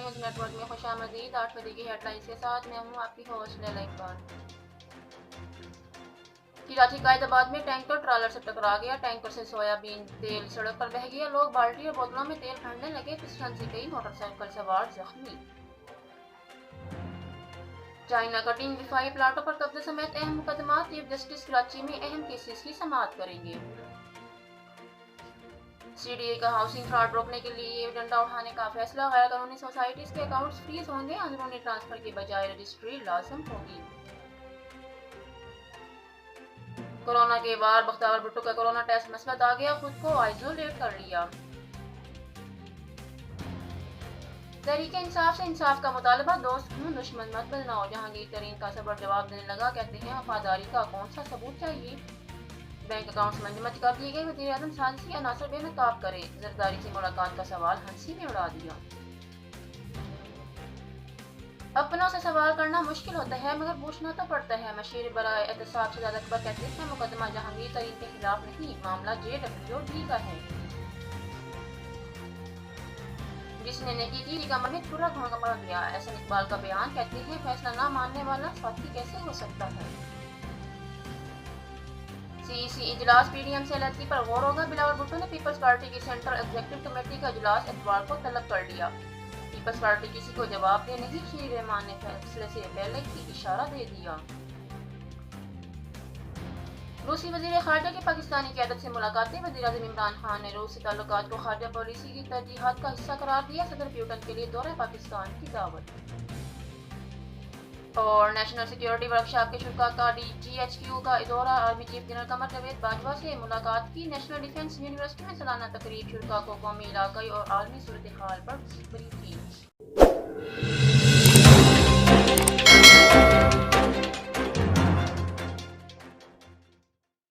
News network में खुशामदीद। 8 बजे की हेडलाइंस के साथ मैं हूँ आपकी होस्ट लैला इकबाल। कराची कायदाबाद में टैंकर ट्रालर से टकरा गया। टैंकर से सोयाबीन तेल सड़क पर बह गया। लोग बाल्टी और बोतलों में तेल भरने लगे। पिस्टन से कई मोटरसाइकिल सवार जख्मी। चाइना कटिंग दिफाई प्लाटों पर कब्जे समेत अहम मुकदमा। चीफ जस्टिस कराची में अहम केसेस की समाअत करेंगे। सीडीए का हाउसिंग फ्रॉड रोकने के लिए डंडा उठाने का फैसला। गैर कानूनी सोसाइटीज के अकाउंट्स फ्रीज होंगे। अंदरूनी ट्रांसफर की बजाय रजिस्ट्री लाजम होगी। कोरोना के बाद बख्तावर भुट्टो का कोरोना टेस्ट मस्बत आ गया। खुद को आइसोलेट कर लिया। तहरीक इंसाफ से इंसाफ का मुतालबा। दोस्त हूँ दुश्मन मत बनाओ। जहांगीर तरीन का सबर जवाब देने लगा। कहते हैं वफादारी का कौन सा सबूत चाहिए। बैंक अकाउंट्स मंजमद कर दिए गए। वज़ीर आज़म साजिशी अनासर बेनकाब करे। जरदारी से मुलाकात का सवाल हंसी में उड़ा दिया। अपनों से सवाल करना मुश्किल होता है मगर पूछना तो पड़ता है। मशीर बराए एहतसाब शहजाद अकबर कहते हैं मुकदमा जहांगीर तरीन के खिलाफ नहीं, मामला JWD का है। जिसने नेकी की कमर में पूरा घोंघा पड़ गया। एहसन इकबाल का बयान। कहते हैं फैसला न मानने वाला साथी कैसे हो सकता है। CEC इजलास PDM से अलहदगी पर गौर होगा। बिलावल भुट्टो ने पीपल्स पार्टी की सेंट्रल एग्जीक्यूटिव कमेटी का इजलास इतवार को तलब कर लिया। पीपल्स पार्टी किसी को जवाब दे नहीं। श्री रहमान ने फैसले से पहले की इशारा दे दिया। रूसी वजीर खारजा की पाकिस्तानी क़यादत से मुलाकातें। वज़ीर आज़म इमरान खान ने रूस से ताल्लुकात को खारजा पॉलिसी की तरजीहात का हिस्सा करार दिया। सदर प्यूटन के लिए दौरे पाकिस्तान की दावत। और नेशनल सिक्योरिटी वर्कशॉप के शुरा का GHQ का दौरा। Army chief general Qamar Javed Bajwa से मुलाकात की। नेशनल डिफेंस यूनिवर्सिटी में सालाना तकरीब। शुरा को कौमी, इलाकाई और आलमी सूरत हाल पर ब्रीफ की।